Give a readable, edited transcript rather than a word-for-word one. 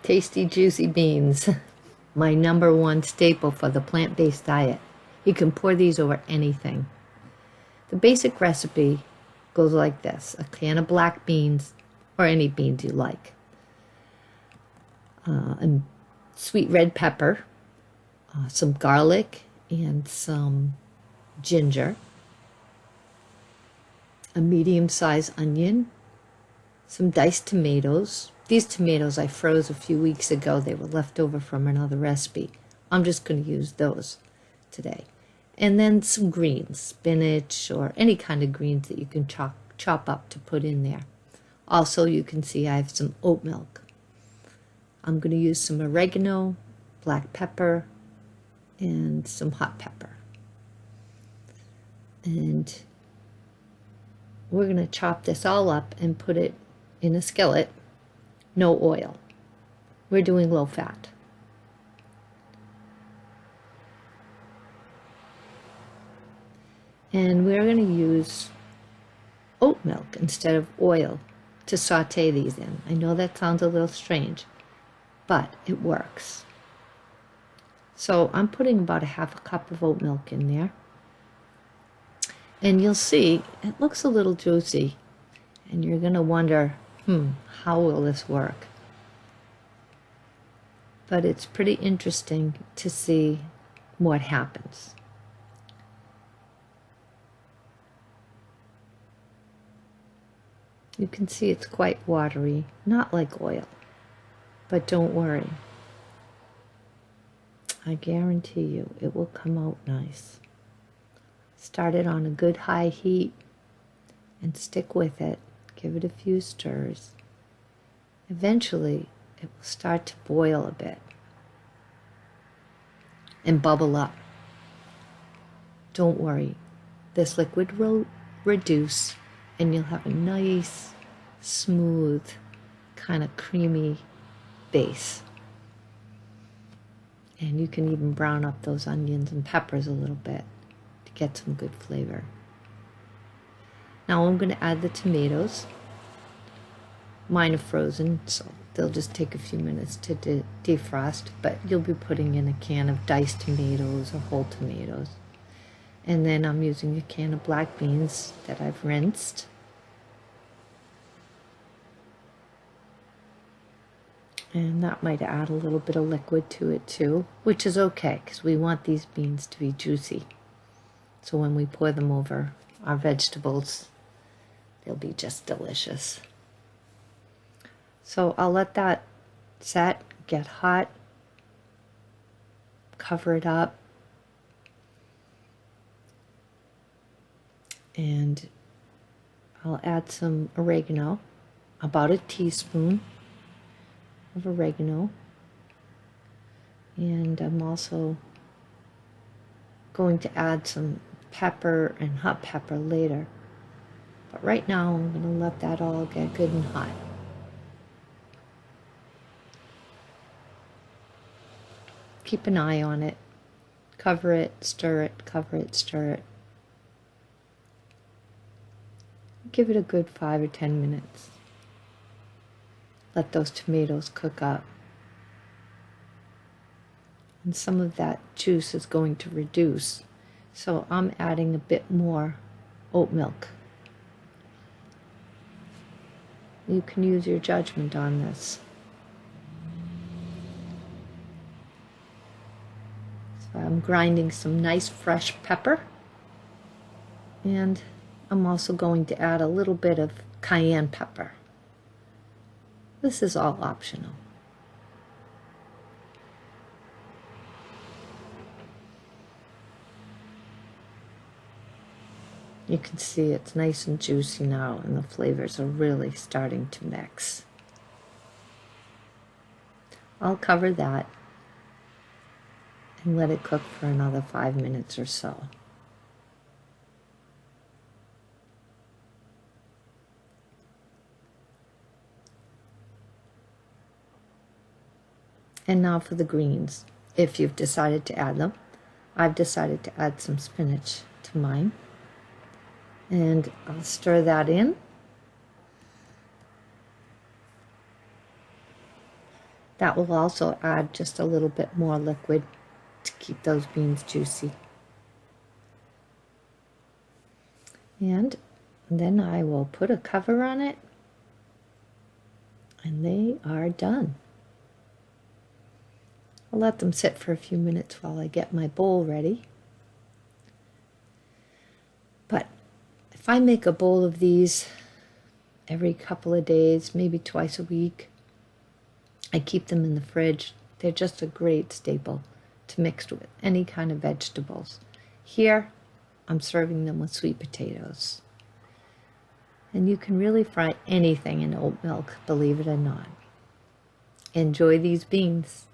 Tasty, juicy beans. My number one staple for the plant-based diet. You can pour these over anything. The basic recipe goes like this. A can of black beans, or any beans you like. And sweet red pepper, some garlic, and some ginger. A medium-sized onion, some diced tomatoes. These tomatoes I froze a few weeks ago. They were left over from another recipe. I'm just going to use those today. And then some greens, spinach or any kind of greens that you can chop up to put in there. Also, you can see I have some oat milk. I'm going to use some oregano, black pepper, and some hot pepper. And we're going to chop this all up and put it in a skillet. No oil. We're doing low fat. And we're going to use oat milk instead of oil to saute these in. I know that sounds a little strange, but it works. So I'm putting about a half a cup of oat milk in there. And you'll see it looks a little juicy. And you're going to wonder, how will this work? But it's pretty interesting to see what happens. You can see it's quite watery, not like oil, but don't worry. I guarantee you it will come out nice. Start it on a good high heat and stick with it. Give it a few stirs. Eventually, it will start to boil a bit and bubble up. Don't worry. This liquid will reduce and you'll have a nice, smooth, kind of creamy base. And you can even brown up those onions and peppers a little bit to get some good flavor. Now I'm going to add the tomatoes. Mine are frozen, so they'll just take a few minutes to defrost, but you'll be putting in a can of diced tomatoes or whole tomatoes. And then I'm using a can of black beans that I've rinsed. And that might add a little bit of liquid to it too, which is okay because we want these beans to be juicy. So when we pour them over our vegetables, they'll be just delicious. So I'll let that set, get hot, cover it up, and I'll add some oregano, about a teaspoon of oregano, and I'm also going to add some pepper and hot pepper later. But right now I'm going to let that all get good and hot. Keep an eye on it. Cover it, stir it, cover it, stir it. Give it a good 5 or 10 minutes. Let those tomatoes cook up. And some of that juice is going to reduce. So I'm adding a bit more oat milk. You can use your judgment on this. So I'm grinding some nice fresh pepper. And I'm also going to add a little bit of cayenne pepper. This is all optional. You can see it's nice and juicy now, and the flavors are really starting to mix. I'll cover that and let it cook for another 5 minutes or so. And now for the greens, if you've decided to add them. I've decided to add some spinach to mine. And I'll stir that in. That will also add just a little bit more liquid to keep those beans juicy. And then I will put a cover on it, and they are done. I'll let them sit for a few minutes while I get my bowl ready. But if I make a bowl of these every couple of days, maybe twice a week, I keep them in the fridge. They're just a great staple to mix with any kind of vegetables. Here, I'm serving them with sweet potatoes. And you can really fry anything in oat milk, believe it or not. Enjoy these beans.